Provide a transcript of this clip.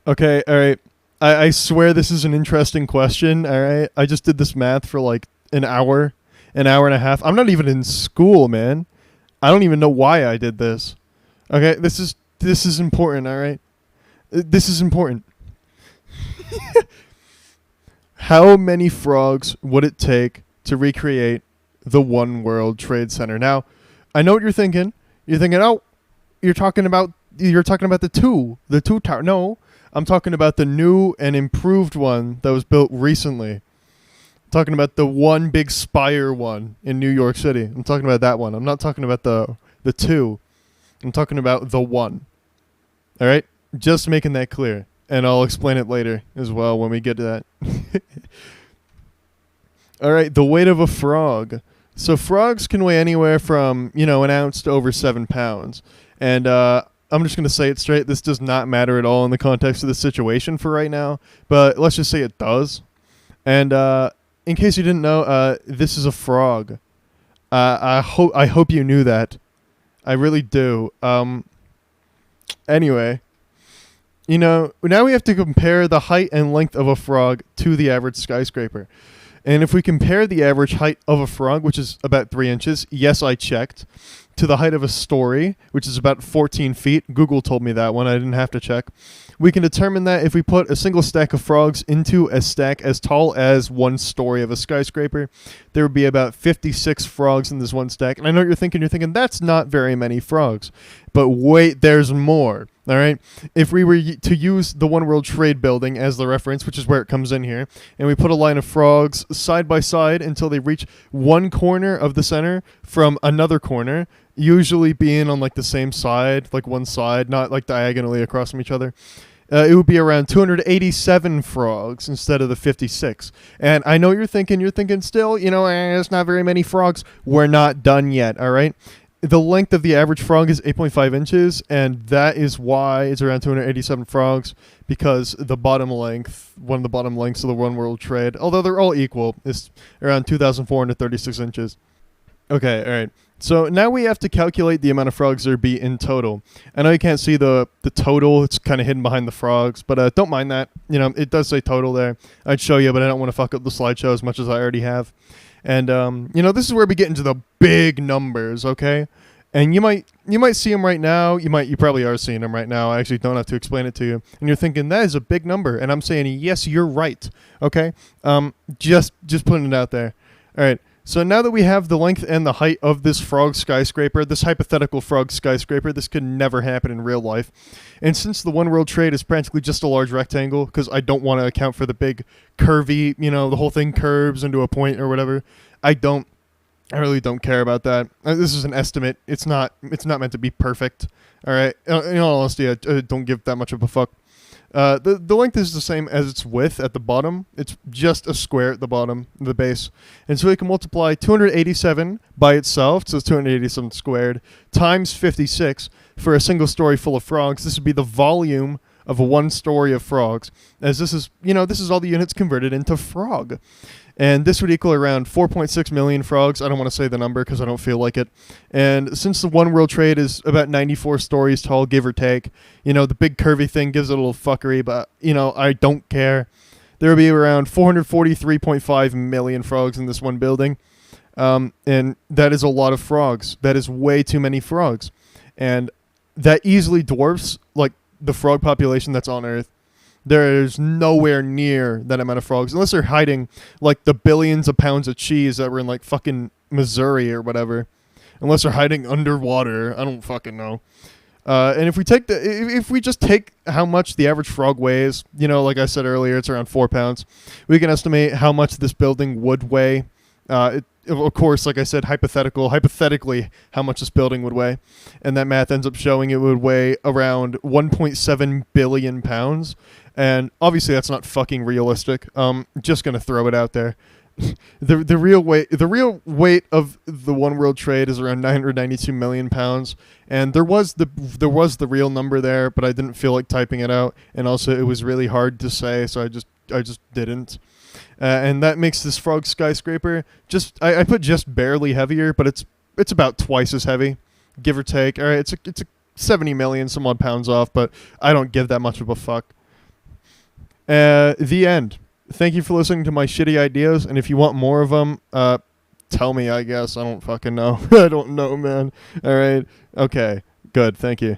Okay, all right. I swear this is an interesting question. All right, I just did this math for like an hour and a half. I'm not even in school, man. I don't even know why I did this. Okay, this is important. All right, this is important. How many frogs would it take to recreate the One World Trade Center? Now, I know what you're thinking. You're thinking, oh, you're talking about the two tower. No, I'm talking about the new and improved one that was built recently. I'm talking about the one big spire one in New York City. I'm talking about that one. I'm not talking about the two. I'm talking about the one. All right, just making that clear, and I'll explain it later as well when we get to that. All right, the weight of a frog. So frogs can weigh anywhere from an ounce to over 7 pounds, and I'm just gonna say it straight. This does not matter at all in the context of the situation for right now, but let's just say it does. And in case you didn't know, this is a frog. I hope you knew that. I really do. Anyway, now we have to compare the height and length of a frog to the average skyscraper. And if we compare the average height of a frog, which is about 3 inches, yes, I checked, to the height of a story, which is about 14 feet, Google told me that one, I didn't have to check, we can determine that if we put a single stack of frogs into a stack as tall as one story of a skyscraper, there would be about 56 frogs in this one stack. And I know what you're thinking, that's not very many frogs. But wait, there's more. All right. If we were to use the One World Trade Building as the reference, which is where it comes in here, and we put a line of frogs side by side until they reach one corner of the center from another corner, usually being on like the same side, like one side, not like diagonally across from each other, it would be around 287 frogs instead of the 56. And I know you're thinking still, it's not very many frogs. We're not done yet. All right. The length of the average frog is 8.5 inches, and that is why it's around 287 frogs, because the bottom length, one of the bottom lengths of the One World Trade, although they're all equal, is around 2,436 inches. Okay, all right. So now we have to calculate the amount of frogs there be in total. I know you can't see the total. It's kind of hidden behind the frogs, but don't mind that. It does say total there. I'd show you, but I don't want to fuck up the slideshow as much as I already have. And this is where we get into the big numbers, okay? And you might see them right now. You probably are seeing them right now. I actually don't have to explain it to you. And you're thinking that is a big number, and I'm saying yes, you're right, okay? Just putting it out there. All right. So now that we have the length and the height of this frog skyscraper, this hypothetical frog skyscraper, this could never happen in real life. And since the One World Trade is practically just a large rectangle, because I don't want to account for the big curvy, the whole thing curves into a point or whatever, I really don't care about that. This is an estimate. It's not meant to be perfect. All right. In all honesty, I don't give that much of a fuck. The length is the same as its width at the bottom. It's just a square at the bottom, the base. And so we can multiply 287 by itself, so it's 287 squared, times 56 for a single story full of frogs. This would be the volume of one story of frogs, as this is all the units converted into frog. And this would equal around 4.6 million frogs. I don't want to say the number because I don't feel like it. And since the One World Trade is about 94 stories tall, give or take, the big curvy thing gives it a little fuckery, but, I don't care. There would be around 443.5 million frogs in this one building. And that is a lot of frogs. That is way too many frogs. And that easily dwarfs, like, the frog population that's on Earth. There's nowhere near that amount of frogs, unless they're hiding like the billions of pounds of cheese that were in like fucking Missouri or whatever. Unless they're hiding underwater, I don't fucking know. And if we just take how much the average frog weighs, like I said earlier, it's around 4 pounds. We can estimate how much this building would weigh. Of course, like I said, hypothetically, how much this building would weigh. And that math ends up showing it would weigh around 1.7 billion pounds. And obviously that's not fucking realistic. Just going to throw it out there. The real weight of the One World Trade is around 992 million pounds. And there was the real number there, but I didn't feel like typing it out. And also it was really hard to say, so I just didn't. And that makes this frog skyscraper I put just barely heavier, but it's about twice as heavy, give or take. All right, it's a 70 million some odd pounds off, but I don't give that much of a fuck. The end. Thank you for listening to my shitty ideas, and if you want more of them, tell me, I guess. I don't fucking know. I don't know, man. All right. Okay. Good. Thank you.